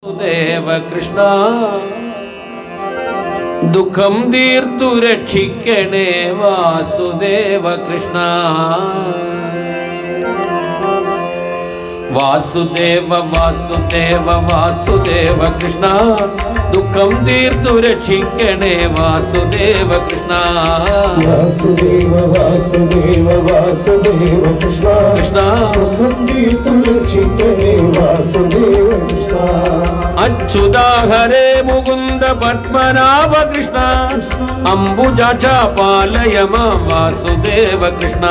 വാസുദേവ കൃഷ്ണ ദുഃഖം തീർത്തു രക്ഷിക്കണേ വാസുദേവ കൃഷ്ണ വാസുദേവ വാസുദേവ വാസുദേവ കൃഷ്ണ ദുഃഖം തീർത്തു രക്ഷിക്കണേ വാസുദേവ കൃഷ്ണ വാസുദേവ വാസുദേവ വാസുദേവ കൃഷ്ണ കൃഷ്ണ ദുഃഖം തീർത്തു രക്ഷിക്കണേ വാസുദേവ കൃഷ്ണ അച്യുതാ ഹരേ മുകുന്ദ പത്മനാഭ കൃഷ്ണ അംബുജാക്ഷ പാലയ മാം വാസുദേവ കൃഷ്ണ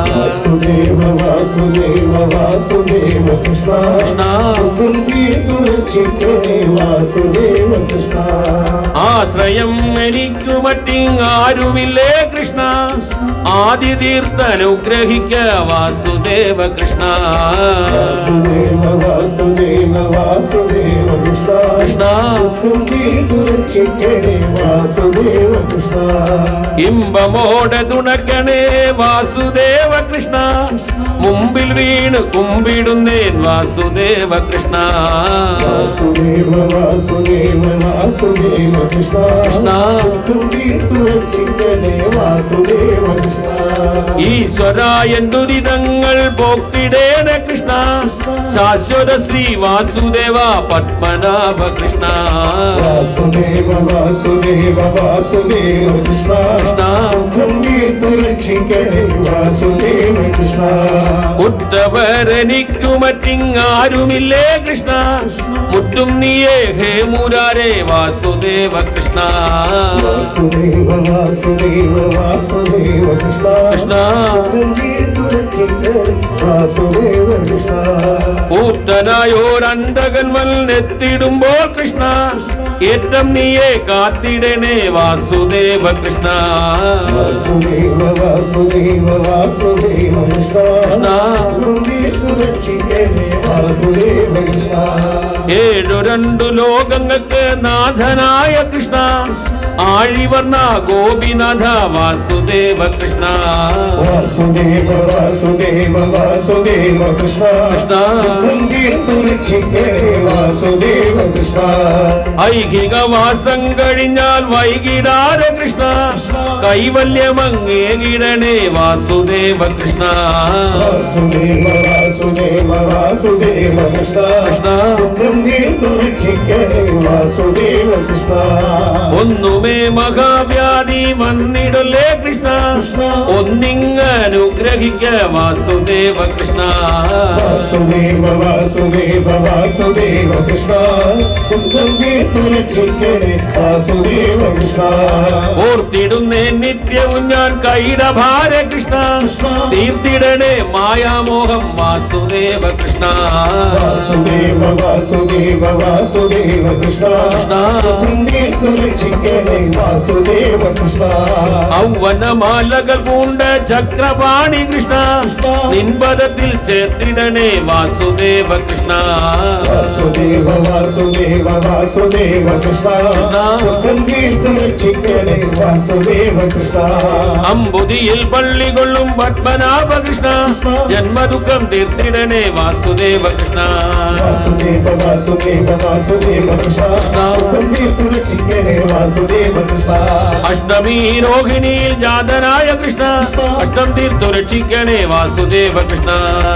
വാസുദേവ വാസുദേവ വാസുദേവ കൃഷ്ണ ദുഃഖം തീർത്തു രക്ഷിക്കണേ വാസുദേവ കൃഷ്ണ ആശ്രയം എനിക്കു മറ്റിങ്ങാരുമില്ലേ കൃഷ്ണ ആദി തീർത്ഥനുഗ്രഹിക്ക വാസുദേവ കൃഷ്ണ വാസുദേവ വാസുദേവ വാസുദേവ കൃഷ്ണ കൃഷ്ണ ദുഃഖം തീർത്തു രക്ഷിക്കണേ വാസുദേവ കൃഷ്ണ ഇമ്പമോടെ തുണക്കണേ വാസുദേവ കൃഷ്ണ മുമ്പിൽ വീണ് കുമ്പിടുന്നേൻ വാസുദേവ കൃഷ്ണ വാസുദേവ വാസുദേവ വാസുദേവ കൃഷ്ണ കൃഷ്ണ ദുഃഖം തീർത്തു രക്ഷിക്കണേ വാസുദേവ കൃഷ്ണ ഈശ്വരായ ദുരിതങ്ങൾ പോക്കിടേണ കൃഷ്ണ ശാശ്വത ശ്രീ വാസുദേവ പത്മനാഭ കൃഷ്ണ വാസുദേവ വാസുദേവ വാസുദേവ കൃഷ്ണ ദുഃഖം തീർത്തു രക്ഷിക്കണേ വാസുദേവ കൃഷ്ണ ഉദ്ധവരനിക്കു മറ്റിങ്ങാരുമില്ലേ കൃഷ്ണ മുറ്റും നീയേ ഹേ മുരാരേ വാസുദേവ കൃഷ്ണ വാസുദേവ വാസുദേവ വാസുദേവ കൃഷ്ണ കൃഷ്ണ ദുഃഖം തീർത്തു രക്ഷിക്കണേ വാസുദേവ കൃഷ്ണ കൂറ്റനായോരന്തകൻ വന്നെത്തിടുമ്പോൾ കൃഷ്ണ ഏറ്റം നീയെ കാത്തിടണേ വാസുദേവ കൃഷ്ണ വാസുദേവ വാസുദേവ വാസുദേവ കൃഷ്ണ ദുഃഖം തീർത്തു രക്ഷിക്കണേ വാസുദേവ കൃഷ്ണ ഏഴു രണ്ടു ലോകങ്ങൾക്ക് നാഥനായ കൃഷ്ണ ആഴിവർണ ഗോപിനാഥ വാസുദേവ കൃഷ്ണ വാസുദേവ വാസുദേവ വാസുദേവ കൃഷ്ണ കൃഷ്ണ ദുഃഖം തീർത്തു രക്ഷിക്കണേ വാസുദേവ കൃഷ്ണ ഐഹിക വാസം കഴിഞ്ഞാൽ വൈകിടാര കൃഷ്ണ കൈവല്യമങ്ങേകിടണേ വാസുദേവ കൃഷ്ണ വാസുദേവ വാസുദേവ വാസുദേവ കൃഷ്ണ കൃഷ്ണ ദുഃഖം തീർത്തു രക്ഷിക്കണേ വാസുദേവ കൃഷ്ണ ഒന്നുമേ മഹാവ്യാധി വന്നിടല്ലേ കൃഷ്ണ ഒന്നിങ്ങനുഗ്രഹിക്ക വാസുദേവ കൃഷ്ണ വാസുദേവ വാസുദേവ വാസുദേവ കൃഷ്ണ ദുഃഖം തീർത്തു രക്ഷിക്കണേ വാസുദേവ കൃഷ്ണ ഓർത്തിടുന്നേ നിത്യവും ഞാൻ കൈടഭാര കൃഷ്ണ തീർത്തിടണേ മായാമോഹം വാസുദേവ കൃഷ്ണ വാസുദേവ വാസുദേവ വാസുദേവ കൃഷ്ണ ദുഃഖം തീർത്തു രക്ഷിക്കണേ വാസുദേവ കൃഷ്ണ ഔവനമാലകൾ പൂണ്ട ചക്രപാണി കൃഷ്ണ നിൻപദത്തിൽ ചേർത്തിടണേ വാസുദേവ കൃഷ്ണ വാസുദേവ വാസുദേവ വാസുദേവ കൃഷ്ണ ദുഃഖം തീർത്തു രക്ഷിക്കണേ വാസുദേവ കൃഷ്ണ അമ്പുതിയിൽ പള്ളി കൊള്ളും പത്മനാഭ കൃഷ്ണ ജന്മദുഃഖം തീർത്തിടണേ വാസുദേവ കൃഷ്ണ വാസുദേവ വാസുദേവ വാസുദേവ കൃഷ്ണ ദുഃഖം തീർത്തു രക്ഷിക്കണേ വാസുദേവ കൃഷ്ണ അഷ്ടമി രോഹിണിയിൽ ജാതനായ കൃഷ്ണ അഷ്ടം തീർത്തു രക്ഷിക്കണേ വാസുദേവ കൃഷ്ണ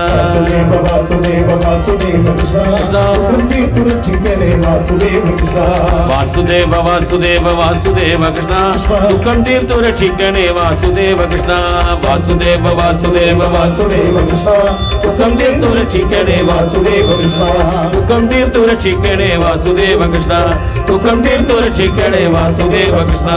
വാസുദേവ വാസുദേവ വാസുദേവ കൃഷ്ണ ദുഃഖം തീർത്തു രക്ഷിക്കണേ വാസുദേവ കൃഷ്ണ വാസുദേവ വാസുദേവ വാസുദേവ കൃഷ്ണ ദുഃഖം തീർത്തു രക്ഷിക്കണേ വാസുദേവ കൃഷ്ണ വാസുദേവ വാസുദേവ വാസുദേവ കൃഷ്ണ ദുഃഖം തീർത്തു രക്ഷിക്കണേ വാസുദേവ കൃഷ്ണ ദുഃഖം തീർത്തു രക്ഷിക്കണേ വാസുദേവ കൃഷ്ണ ദുഃഖം തീർത്തു രക്ഷിക്കണേ വാസുദേവ കൃഷ്ണ